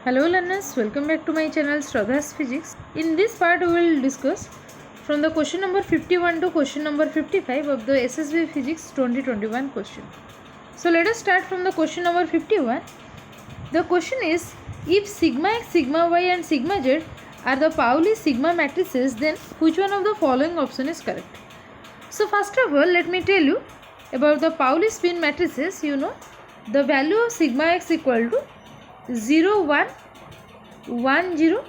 Hello learners, welcome back to my channel Shraddha's Physics. In this part we will discuss from the question number 51 to question number 55 of the SSB Physics 2021 question. So let us start from the question number 51. The question is, if sigma x, sigma y and sigma z are the Pauli sigma matrices, then which one of the following option is correct? So first of all, let me tell you about the Pauli spin matrices. You know the value of sigma x equal to 0 1 1 0,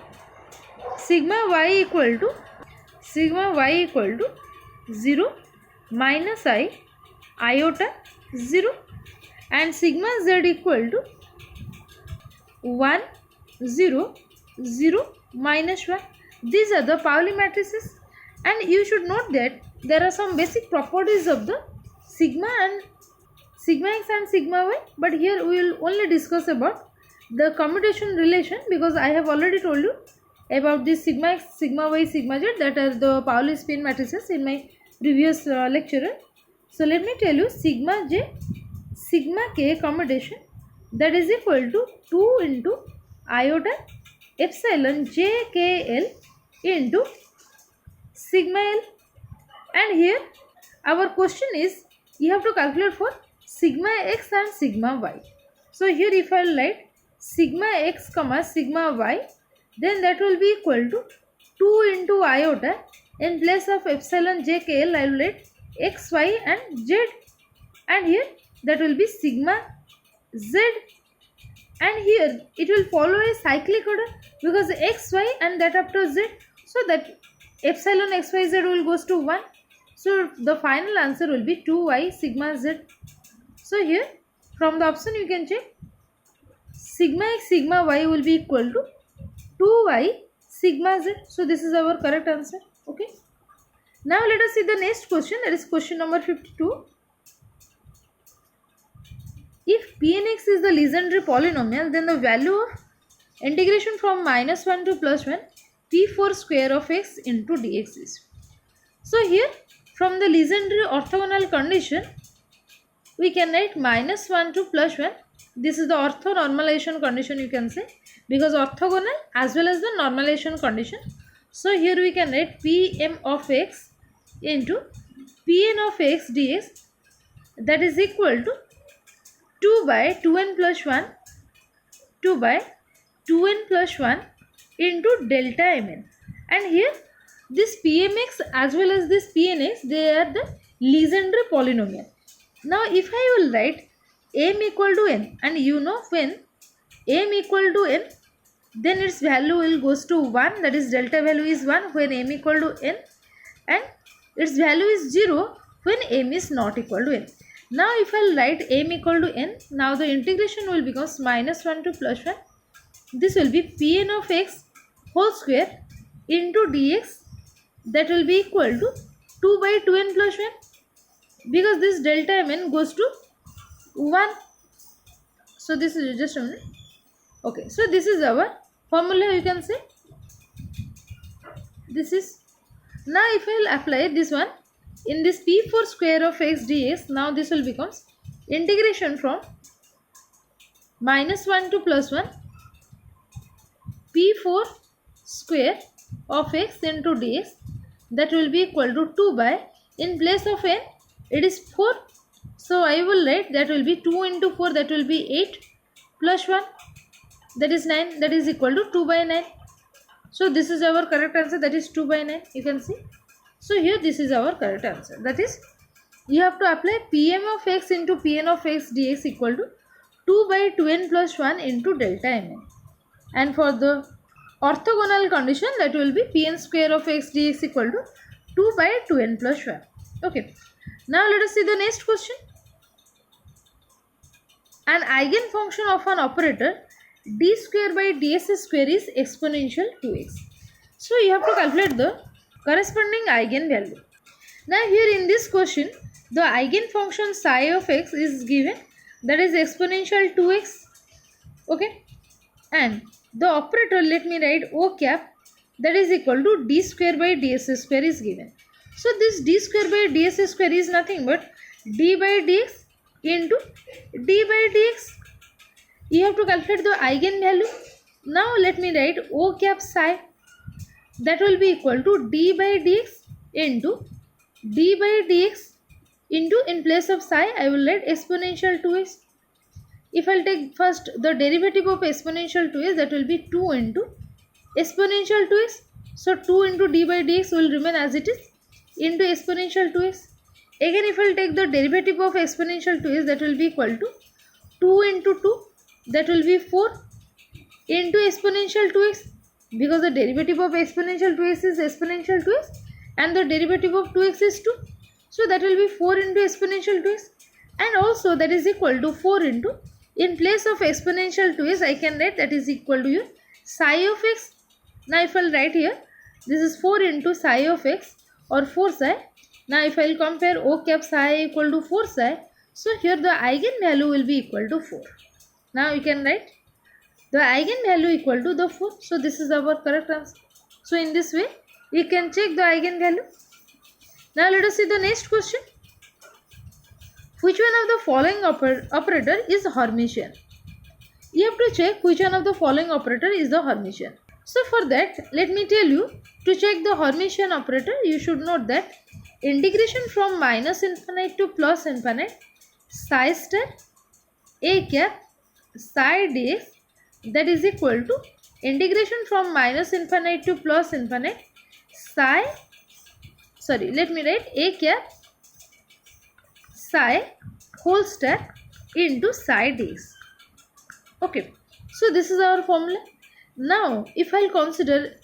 sigma y equal to 0 minus I iota 0, and sigma z equal to 1 0 0 minus 1. These are the Pauli matrices, and you should note that there are some basic properties of the sigma x and sigma y, but here we will only discuss about the commutation relation, because I have already told you about this sigma x, sigma y, sigma z, that are the Pauli spin matrices in my previous lecture. So let me tell you, sigma j, sigma k commutation, that is equal to 2 into iota epsilon j k l into sigma l. And here our question is, you have to calculate for sigma x and sigma y. So here if I write sigma x comma sigma y, then that will be equal to 2 into iota, in place of epsilon j k l I will write x, y and z, and here that will be sigma z, and here it will follow a cyclic order because x, y and that after z, so that epsilon x, y, z will goes to 1. So the final answer will be 2y sigma z. So here from the option you can check sigma x, sigma y will be equal to 2y sigma z. So this is our correct answer. Okay. Now let us see the next question, that is question number 52. If Pnx is the Legendre polynomial, then the value of integration from minus 1 to plus 1 p4 square of x into dx is. So here from the Legendre orthogonal condition, we can write minus 1 to plus 1. This is the orthonormalization condition, you can say, because orthogonal as well as the normalization condition. So here we can write Pm of x into Pn of x dx, that is equal to 2 by 2n plus 1 into delta mn. And here this Pmx as well as this Pnx, they are the Legendre polynomial. Now if I will write m equal to n, and you know when m equal to n, then its value will goes to 1, that is delta value is 1 when m equal to n, and its value is 0 when m is not equal to n. Now if I will write m equal to n, now the integration will becomes minus 1 to plus 1. This will be Pn of x whole square into dx, that will be equal to 2 by 2n plus 1, because this delta mn goes to 1. So this is just a minute. Okay, so this is our formula, you can say. This is, now if I will apply this one in this p4 square of x dx, now this will becomes integration from minus 1 to plus 1 p4 square of x into dx, that will be equal to 2 by, in place of n it is 4, so I will write that will be 2 into 4, that will be 8 plus 1, that is 9, that is equal to 2 by 9. So this is our correct answer, that is 2 by 9, you can see. So here this is our correct answer, that is you have to apply Pm of x into Pn of x dx equal to 2 by 2n plus 1 into delta mn. And for the orthogonal condition, that will be Pn square of x dx equal to 2 by 2n plus 1. Okay. Now let us see the next question. An eigenfunction of an operator d square by ds square is exponential 2x. So you have to calculate the corresponding eigenvalue. Now here in this question, the eigenfunction psi of x is given, that is exponential 2x. Okay. And the operator, let me write O cap, that is equal to d square by ds square is given. So this d square by ds square is nothing but d by dx into d by dx. You have to calculate the eigenvalue. Now let me write O cap psi, that will be equal to d by dx into d by dx into, in place of psi I will write exponential 2x. If I'll take first the derivative of exponential 2x, that will be 2 into exponential 2x. So 2 into d by dx will remain as it is into exponential 2x. Again, if I'll take the derivative of exponential 2x, that will be equal to 2 into 2, that will be 4 into exponential 2x, because the derivative of exponential 2x is exponential 2x and the derivative of 2x is 2. So that will be 4 into exponential 2x, and also that is equal to 4 into, in place of exponential 2x I can write that is equal to your psi of x. Now if I'll write here, this is 4 into psi of x or 4 psi. Now if I'll compare O cap psi equal to 4 psi, so here the eigenvalue will be equal to 4. Now you can write the eigenvalue equal to the 4. So this is our correct answer. So in this way you can check the eigenvalue. Now let us see the next question. Which one of the following operator is Hermitian? You have to check which one of the following operator is the Hermitian. So for that, let me tell you, to check the Hermitian operator, you should note that integration from minus infinite to plus infinite psi star a cap psi dx, that is equal to integration from minus infinite to plus infinite psi, let me write a cap psi whole star into psi dx. Okay, so this is our formula. Now if I'll consider,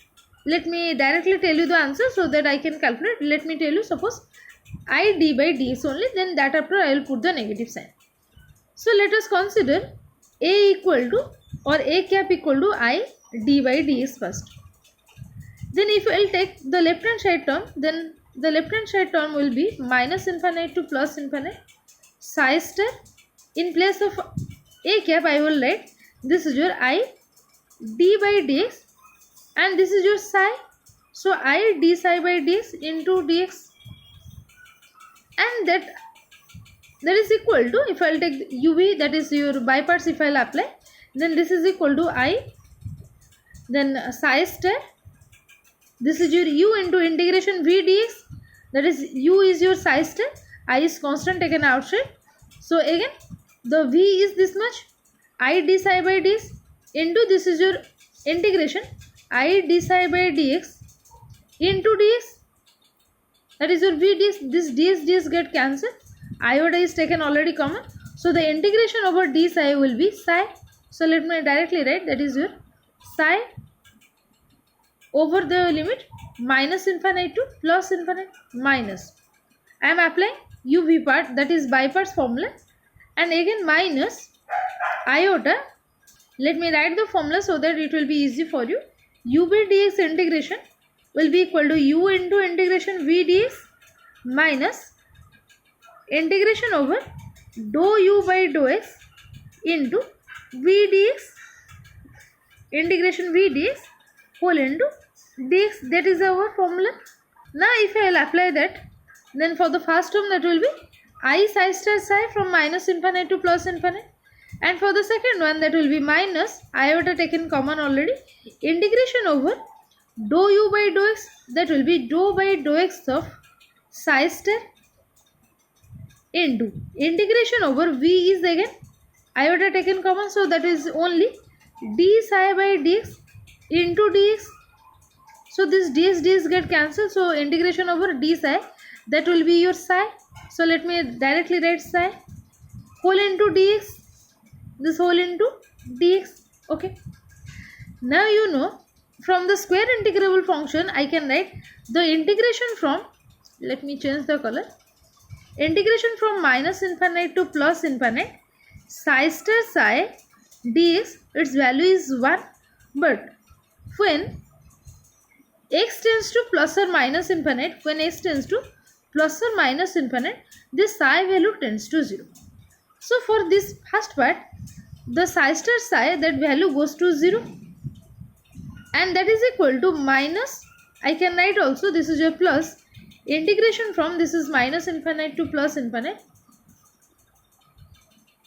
let me directly tell you the answer so that I can calculate. Let me tell you, suppose I d by dx only, then that after I will put the negative sign. So let us consider a equal to, or a cap equal to I d by dx first. Then if I will take the left hand side term, then the left hand side term will be minus infinite to plus infinite psi star. In place of a cap I will write, this is your I d by dx and this is your psi. So I d psi by dx into dx, and that is equal to, if I will take uv, that is your by parts, if I will apply, then this is equal to I, then psi star, this is your u into integration v dx, that is u is your psi star, I is constant taken outside. So again the v is this much, I d psi by dx into, this is your integration I d psi by dx into dx, that is your v dx. This dx get cancelled, iota is taken already common, so the integration over d psi will be psi. So let me directly write, that is your psi over the limit minus infinite to plus infinite minus, I am applying uv part, that is by parts formula, and again minus iota. Let me write the formula so that it will be easy for you. U by dx integration will be equal to u into integration v dx minus integration over dou u by dou x into v dx, integration v dx whole into dx. That is our formula. Now if I will apply that, then for the first term that will be I psi star psi from minus infinite to plus infinite, and for the second one that will be minus iota taken common already, integration over dou u by dou x, that will be dou by dou x of psi star into integration over v is again iota taken common, so that is only d psi by dx into dx. So this dx get cancelled, so integration over d psi, that will be your psi. So let me directly write psi whole into dx, this whole into dx. Okay, now you know from the square integrable function I can write the integration from, let me change the color, integration from minus infinite to plus infinite psi star psi dx, its value is 1, but when x tends to plus or minus infinite, when x tends to plus or minus infinite, this psi value tends to 0. So for this first part, the psi star psi, that value goes to 0, and that is equal to minus, I can write also, this is your plus, integration from, this is minus infinite to plus infinite,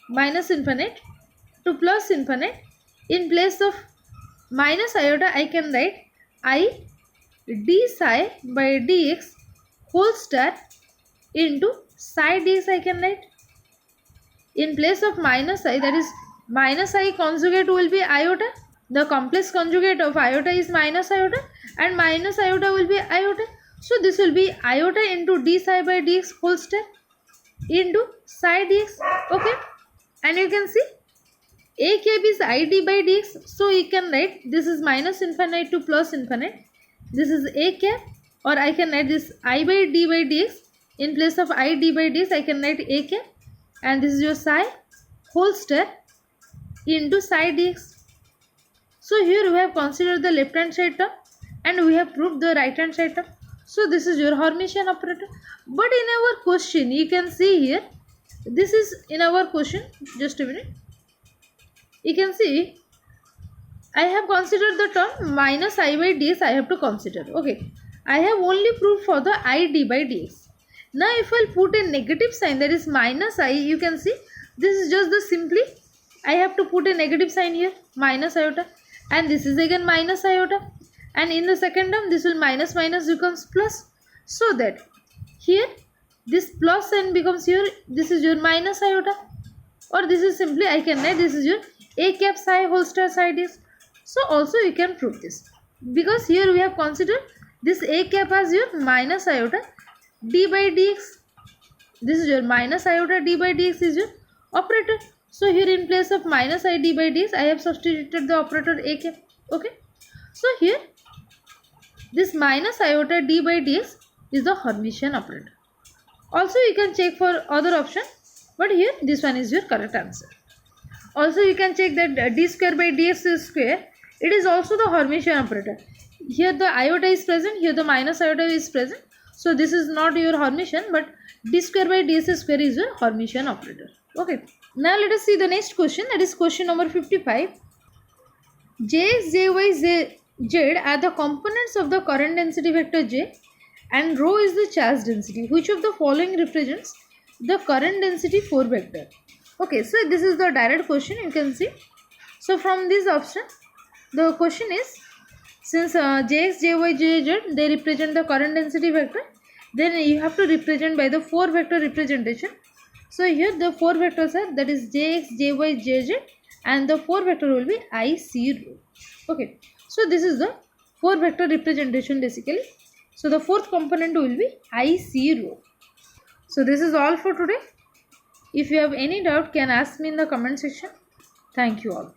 minus infinite to plus infinite, in place of minus iota I can write I d psi by dx whole star into psi dx I can write. In place of minus I, that is minus I conjugate will be iota. The complex conjugate of iota is minus iota and minus iota will be iota. So this will be iota into d psi by dx whole star into psi dx. Okay, and you can see a cap is id by dx, so you can write this is minus infinite to plus infinite. This is a cap, or I can write this I by d by dx. In place of I d by dx I can write a cap, and this is your psi whole star into psi dx. So here we have considered the left hand side term and we have proved the right hand side term. So this is your Hermitian operator. But in our question you can see here, this is in our question, just a minute. You can see I have considered the term minus I by dx I have to consider. Okay, I have only proved for the I d by dx. Now if I put a negative sign, that is minus I, you can see this is just the simply I have to put a negative sign here, minus iota, and this is again minus iota, and in the second term this will minus minus becomes plus, so that here this plus sign becomes your, this is your minus iota, or this is simply I can write this is your a cap psi whole star psi dx. So also you can prove this, because here we have considered this a cap as your minus iota d by dx. This is your minus iota d by dx is your operator. So here in place of minus I d by dx I have substituted the operator a cap. Okay, so here this minus iota d by dx is the Hermitian operator. Also you can check for other option, but here this one is your correct answer. Also you can check that d square by dx square, it is also the Hermitian operator. Here the iota is present, here the minus iota is present. So this is not your Hermitian, but d square by ds square is your Hermitian operator. Okay, now let us see the next question, that is question number 55. Jx, Jy, Z are the components of the current density vector J, and rho is the charge density. Which of the following represents the current density 4 vector? Okay, so this is the direct question, you can see. So from this option, the question is, since Jx, Jy, Zz they represent the current density vector, then you have to represent by the 4 vector representation. So here the 4 vectors are, that is Jx, Jy, Zz, and the 4 vector will be I, C, rho. Okay, so this is the 4 vector representation basically. So the fourth component will be I, C, rho. So this is all for today. If you have any doubt, can ask me in the comment section. Thank you all.